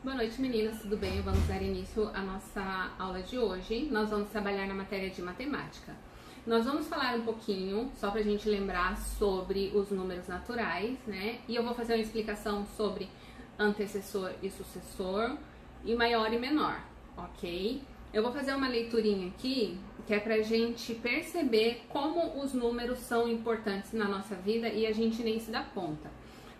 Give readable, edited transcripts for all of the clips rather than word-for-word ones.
Boa noite, meninas, tudo bem? Vamos dar início à nossa aula de hoje. Nós vamos trabalhar na matéria de matemática. Nós vamos falar um pouquinho, só pra gente lembrar, sobre os números naturais, né? E eu vou fazer uma explicação sobre antecessor e sucessor, e maior e menor, ok? Eu vou fazer uma leiturinha aqui, que é pra gente perceber como os números são importantes na nossa vida e a gente nem se dá conta.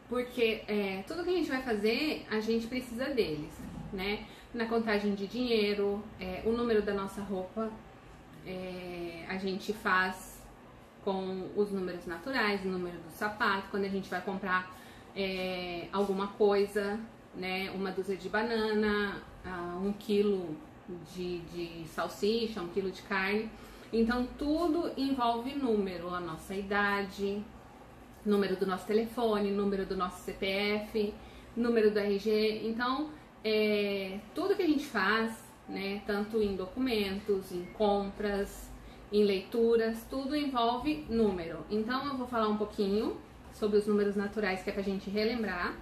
Porque tudo que a gente vai fazer, a gente precisa deles, né? Na contagem de dinheiro, o número da nossa roupa, a gente faz com os números naturais, o número do sapato, quando a gente vai comprar alguma coisa, né? Uma dúzia de banana, 1 quilo de salsicha, 1 quilo de carne. Então, tudo envolve número, a nossa idade, número do nosso telefone, número do nosso CPF, número do RG. Então, tudo que a gente faz, né, tanto em documentos, em compras, em leituras, tudo envolve número. Então, eu vou falar um pouquinho sobre os números naturais, que é pra gente relembrar,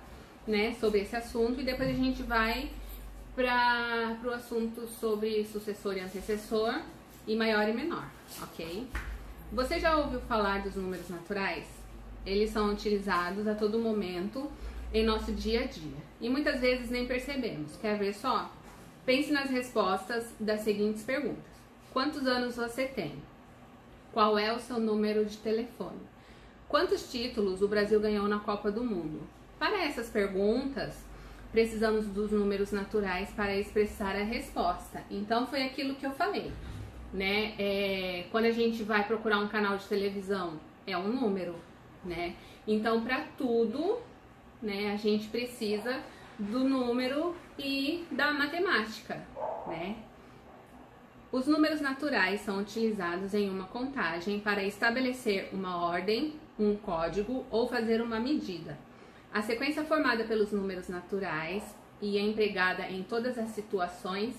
né, sobre esse assunto, e depois a gente vai para o assunto sobre sucessor e antecessor, e maior e menor, ok? Você já ouviu falar dos números naturais? Eles são utilizados a todo momento em nosso dia a dia. E muitas vezes nem percebemos. Quer ver só? Pense nas respostas das seguintes perguntas. Quantos anos você tem? Qual é o seu número de telefone? Quantos títulos o Brasil ganhou na Copa do Mundo? Para essas perguntas, precisamos dos números naturais para expressar a resposta. Então, foi aquilo que eu falei, né? Quando a gente vai procurar um canal de televisão, é um número, né? Então, para tudo, né, a gente precisa do número e da matemática, né? Os números naturais são utilizados em uma contagem para estabelecer uma ordem, um código ou fazer uma medida. A sequência formada pelos números naturais e é empregada em todas as situações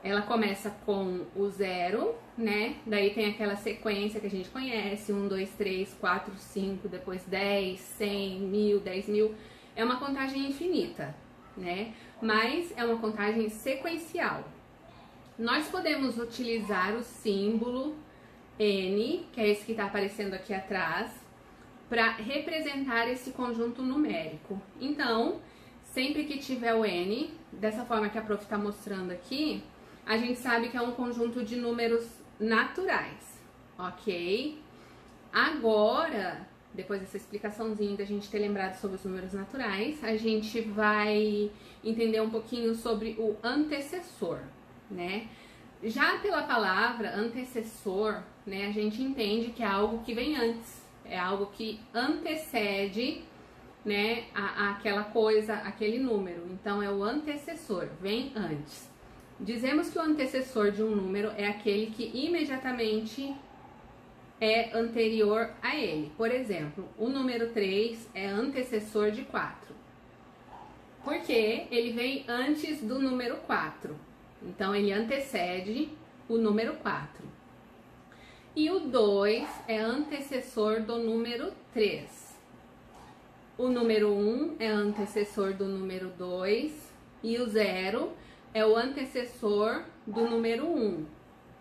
ela começa com o 0, né? Daí tem aquela sequência que a gente conhece, 1, 2, 3, 4, 5, depois 10, 100, 1000, 10.000. É uma contagem infinita, né? Mas é uma contagem sequencial. Nós podemos utilizar o símbolo N, que é esse que está aparecendo aqui atrás, para representar esse conjunto numérico. Então, sempre que tiver o N, dessa forma que a prof está mostrando aqui, a gente sabe que é um conjunto de números naturais, ok? Agora, depois dessa explicaçãozinha da gente ter lembrado sobre os números naturais, a gente vai entender um pouquinho sobre o antecessor, né? Já pela palavra antecessor, né, a gente entende que é algo que vem antes, é algo que antecede, né, aquela coisa, aquele número. Então, é o antecessor, vem antes. Dizemos que o antecessor de um número é aquele que imediatamente é anterior a ele. Por exemplo, o número 3 é antecessor de 4, porque ele vem antes do número 4. Então, ele antecede o número 4. E o 2 é antecessor do número 3. O número 1 é antecessor do número 2 e o 0 é o antecessor do número 1.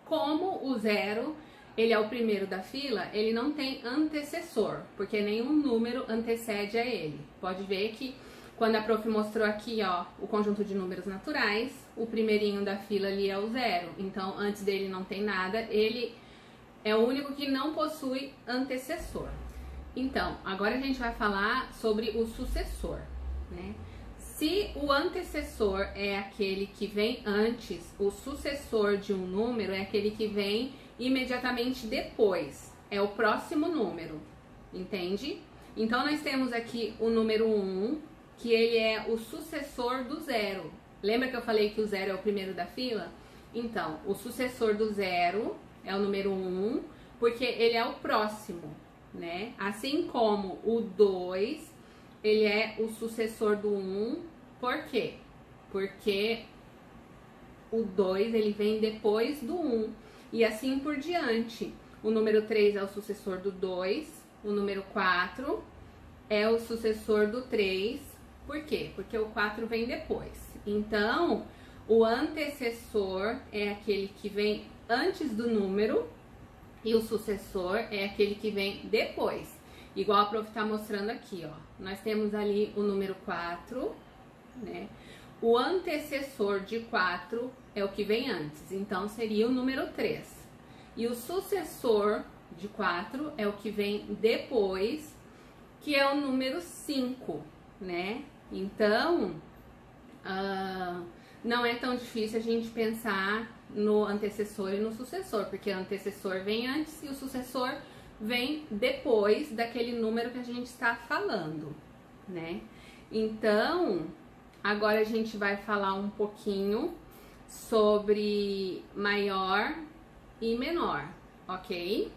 Como o 0, ele é o primeiro da fila, ele não tem antecessor, porque nenhum número antecede a ele. Pode ver que quando a prof mostrou aqui, ó, o conjunto de números naturais, o primeirinho da fila ali é o 0. Então, antes dele não tem nada, ele é o único que não possui antecessor. Então, agora a gente vai falar sobre o sucessor, né? Se o antecessor é aquele que vem antes, o sucessor de um número é aquele que vem imediatamente depois, é o próximo número, entende? Então, nós temos aqui o número 1, que ele é o sucessor do 0. Lembra que eu falei que o 0 é o primeiro da fila? Então, o sucessor do 0 é o número 1, porque ele é o próximo, né? Assim como o 2, ele é o sucessor do 1, por quê? Porque o 2, ele vem depois do 1, e assim por diante. O número 3 é o sucessor do 2, o número 4 é o sucessor do 3, Por quê? Porque o 4 vem depois. Então, o antecessor é aquele que vem antes do número e o sucessor é aquele que vem depois. Igual a prof tá mostrando aqui, ó. Nós temos ali o número 4, né? O antecessor de 4 é o que vem antes, então seria o número 3. E o sucessor de 4 é o que vem depois, que é o número 5, né? Então, não é tão difícil a gente pensar no antecessor e no sucessor, porque o antecessor vem antes e o sucessor vem depois daquele número que a gente está falando, né? Então, agora a gente vai falar um pouquinho sobre maior e menor, ok?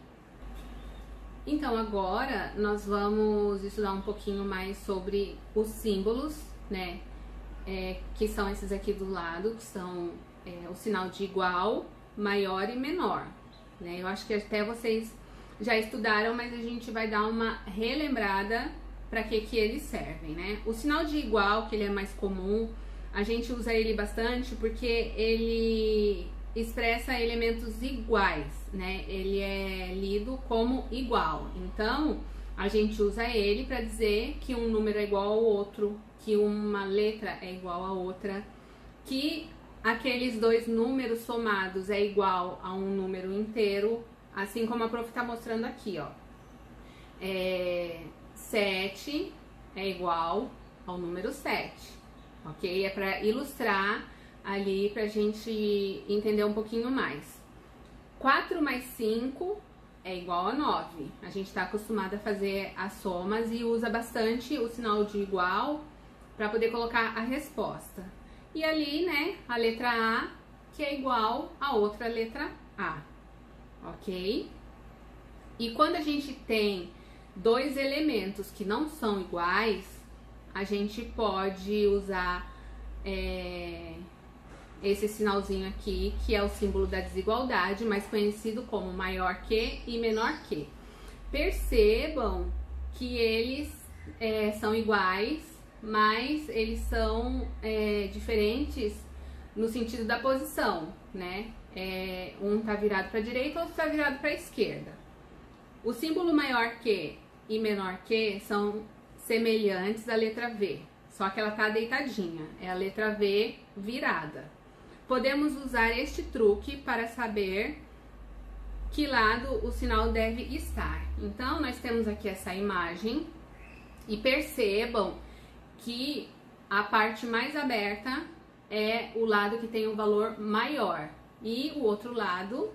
Então, agora nós vamos estudar um pouquinho mais sobre os símbolos, né? Que são esses aqui do lado, que são o sinal de igual, maior e menor, né? Eu acho que até vocês já estudaram, mas a gente vai dar uma relembrada para que eles servem, né? O sinal de igual, que ele é mais comum, a gente usa ele bastante porque ele expressa elementos iguais, né? Ele é lido como igual. Então, a gente usa ele para dizer que um número é igual ao outro, que uma letra é igual a outra, que aqueles dois números somados é igual a um número inteiro, assim como a prof tá mostrando aqui, ó. 7 é igual ao número 7, ok? É para ilustrar ali, pra gente entender um pouquinho mais. 4 mais 5 é igual a 9. A gente tá acostumado a fazer as somas e usa bastante o sinal de igual para poder colocar a resposta. E ali, né, a letra A, que é igual a outra letra A, ok? E quando a gente tem dois elementos que não são iguais, a gente pode usar esse sinalzinho aqui, que é o símbolo da desigualdade, mais conhecido como maior que e menor que. Percebam que eles são iguais, mas eles são diferentes no sentido da posição, né? Um tá virado para a direita, outro tá virado para a esquerda. O símbolo maior que e menor que são semelhantes à letra V, só que ela tá deitadinha, é a letra V virada. Podemos usar este truque para saber que lado o sinal deve estar. Então, nós temos aqui essa imagem e percebam que a parte mais aberta é o lado que tem o valor maior e o outro lado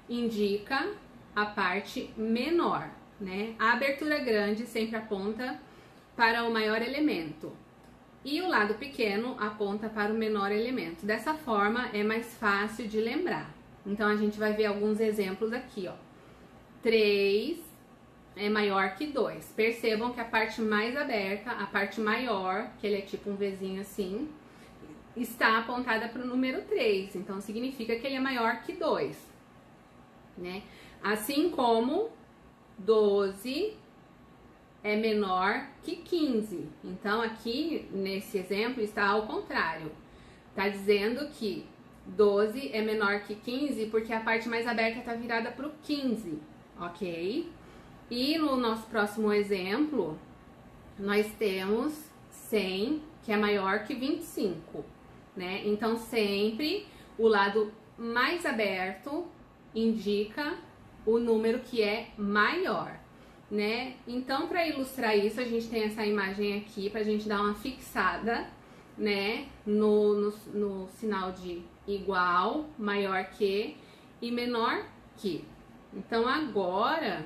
indica a parte menor, né? A abertura grande sempre aponta para o maior elemento e o lado pequeno aponta para o menor elemento. Dessa forma é mais fácil de lembrar. Então a gente vai ver alguns exemplos aqui, ó. 3 é maior que 2. Percebam que a parte mais aberta, a parte maior, que ele é tipo um Vzinho assim, está apontada para o número 3. Então significa que ele é maior que 2, né? Assim como 12 é menor que 15. Então, aqui, nesse exemplo, está ao contrário. Está dizendo que 12 é menor que 15 porque a parte mais aberta está virada para o 15, ok? E no nosso próximo exemplo, nós temos 100, que é maior que 25, né? Então, sempre o lado mais aberto indica o número que é maior, né? Então, para ilustrar isso, a gente tem essa imagem aqui para a gente dar uma fixada, né, no sinal de igual, maior que e menor que. Então, agora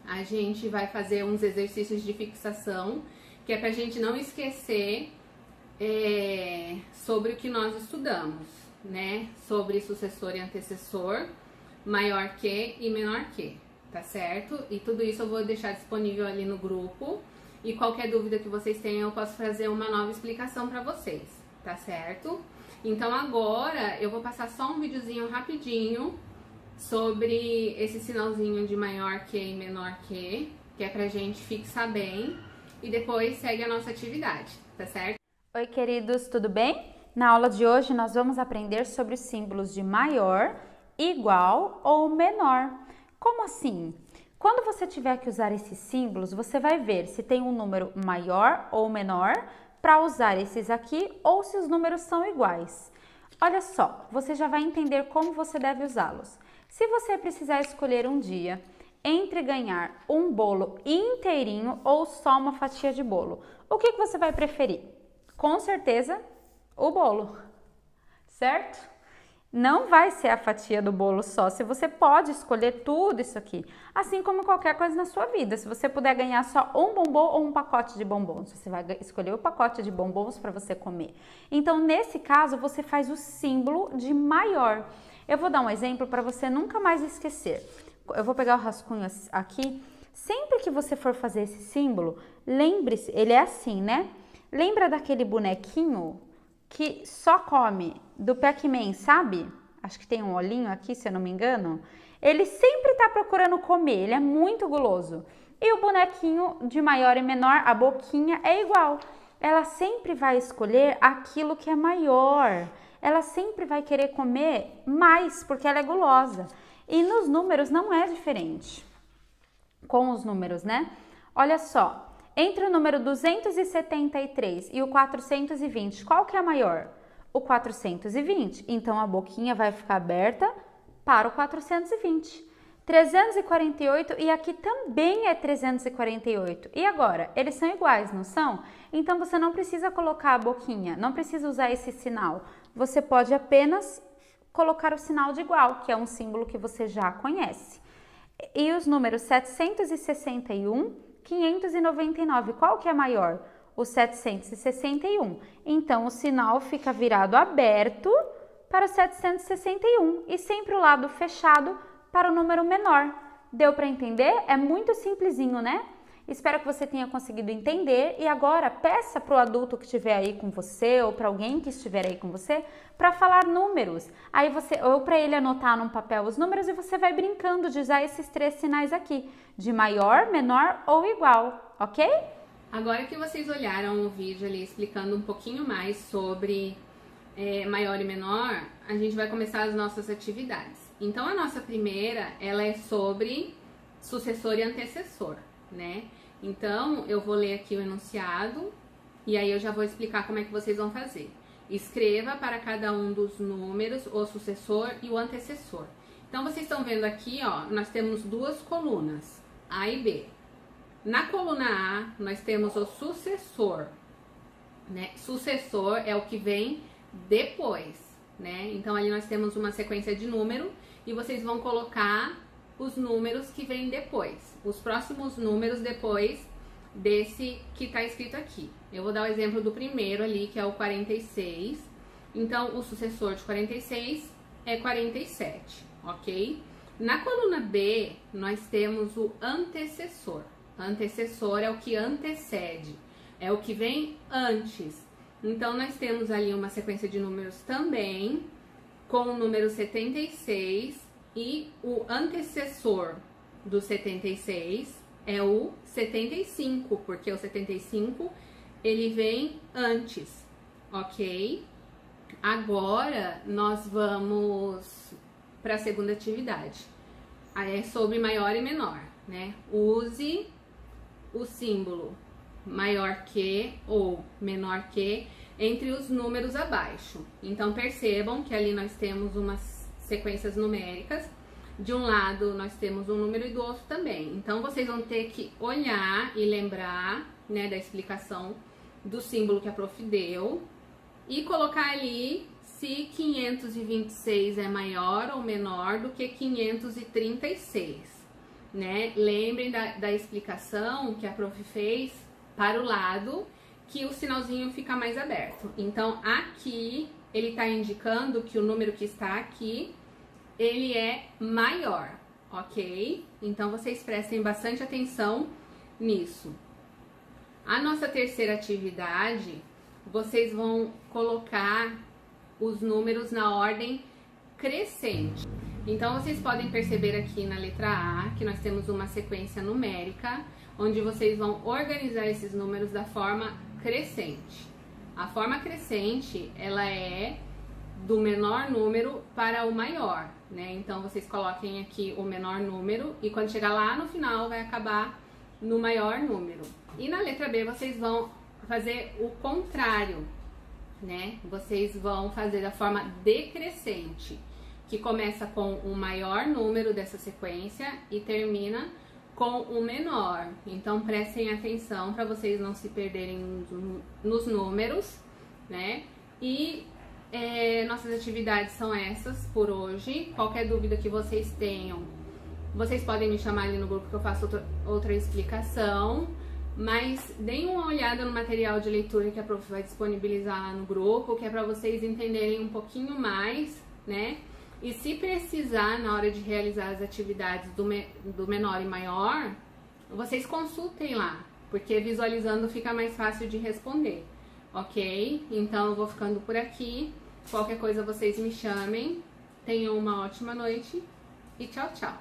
a gente vai fazer uns exercícios de fixação, que é para a gente não esquecer sobre o que nós estudamos, né? Sobre sucessor e antecessor, maior que e menor que, tá certo? E tudo isso eu vou deixar disponível ali no grupo. E qualquer dúvida que vocês tenham, eu posso fazer uma nova explicação para vocês, tá certo? Então agora eu vou passar só um videozinho rapidinho sobre esse sinalzinho de maior que e menor que é pra gente fixar bem. E depois segue a nossa atividade, tá certo? Oi, queridos, tudo bem? Na aula de hoje nós vamos aprender sobre os símbolos de maior, igual ou menor. Como assim? Quando você tiver que usar esses símbolos, você vai ver se tem um número maior ou menor para usar esses aqui ou se os números são iguais. Olha só, você já vai entender como você deve usá-los. Se você precisar escolher um dia entre ganhar um bolo inteirinho ou só uma fatia de bolo, o que você vai preferir? Com certeza, o bolo, certo? Não vai ser a fatia do bolo só, se você pode escolher tudo isso aqui, assim como qualquer coisa na sua vida. Se você puder ganhar só um bombom ou um pacote de bombons, você vai escolher o pacote de bombons para você comer. Então, nesse caso, você faz o símbolo de maior. Eu vou dar um exemplo para você nunca mais esquecer. Eu vou pegar o rascunho aqui. Sempre que você for fazer esse símbolo, lembre-se, ele é assim, né? Lembra daquele bonequinho que só come do Pac-Man, sabe? Acho que tem um olhinho aqui, se eu não me engano. Ele sempre tá procurando comer, ele é muito guloso. E o bonequinho de maior e menor, a boquinha é igual. Ela sempre vai escolher aquilo que é maior. Ela sempre vai querer comer mais, porque ela é gulosa. E nos números não é diferente. Com os números, né? Olha só. Entre o número 273 e o 420, qual que é maior? O 420. Então, a boquinha vai ficar aberta para o 420. 348 e aqui também é 348. E agora? Eles são iguais, não são? Então, você não precisa colocar a boquinha, não precisa usar esse sinal. Você pode apenas colocar o sinal de igual, que é um símbolo que você já conhece. E os números 761... 599, qual que é maior? O 761. Então, o sinal fica virado aberto para o 761 e sempre o lado fechado para o número menor. Deu para entender? É muito simplesinho, né? Espero que você tenha conseguido entender e agora peça para o adulto que estiver aí com você ou para alguém que estiver aí com você para falar números. Aí você, ou para ele anotar num papel os números e você vai brincando de usar esses três sinais aqui, de maior, menor ou igual, ok? Agora que vocês olharam o vídeo ali explicando um pouquinho mais sobre maior e menor, a gente vai começar as nossas atividades. Então, a nossa primeira, ela é sobre sucessor e antecessor, né? Então, eu vou ler aqui o enunciado e aí eu já vou explicar como é que vocês vão fazer. Escreva para cada um dos números o sucessor e o antecessor. Então, vocês estão vendo aqui, ó, nós temos duas colunas, A e B. Na coluna A, nós temos o sucessor, né? Sucessor é o que vem depois, né? Então, ali nós temos uma sequência de número e vocês vão colocar os números que vêm depois, os próximos números depois desse que está escrito aqui. Eu vou dar o exemplo do primeiro ali, que é o 46. Então, o sucessor de 46 é 47, ok? Na coluna B, nós temos o antecessor. Antecessor é o que antecede, é o que vem antes. Então, nós temos ali uma sequência de números também, com o número 76, e o antecessor do 76 é o 75, porque o 75 ele vem antes, ok? Agora nós vamos para a segunda atividade. É sobre maior e menor, né? Use o símbolo maior que ou menor que entre os números abaixo. Então percebam que ali nós temos umas sequências numéricas. De um lado nós temos um número e do outro também. Então vocês vão ter que olhar e lembrar, né, da explicação do símbolo que a prof deu e colocar ali se 526 é maior ou menor do que 536, né? Lembrem da explicação que a prof fez para o lado que o sinalzinho fica mais aberto. Então aqui ele está indicando que o número que está aqui ele é maior, ok? Então, vocês prestem bastante atenção nisso. A nossa terceira atividade, vocês vão colocar os números na ordem crescente. Então, vocês podem perceber aqui na letra A que nós temos uma sequência numérica, onde vocês vão organizar esses números da forma crescente. A forma crescente, ela é do menor número para o maior, né? Então, vocês coloquem aqui o menor número e quando chegar lá no final, vai acabar no maior número. E na letra B, vocês vão fazer o contrário, né? Vocês vão fazer da forma decrescente, que começa com o maior número dessa sequência e termina com o menor. Então, prestem atenção para vocês não se perderem nos números, né? E nossas atividades são essas por hoje. Qualquer dúvida que vocês tenham, vocês podem me chamar ali no grupo que eu faço outra explicação. Mas deem uma olhada no material de leitura que a prof vai disponibilizar lá no grupo, que é para vocês entenderem um pouquinho mais, né? E se precisar, na hora de realizar as atividades do menor e maior, vocês consultem lá, porque visualizando fica mais fácil de responder, ok? Então eu vou ficando por aqui. Qualquer coisa vocês me chamem. Tenham uma ótima noite e tchau, tchau!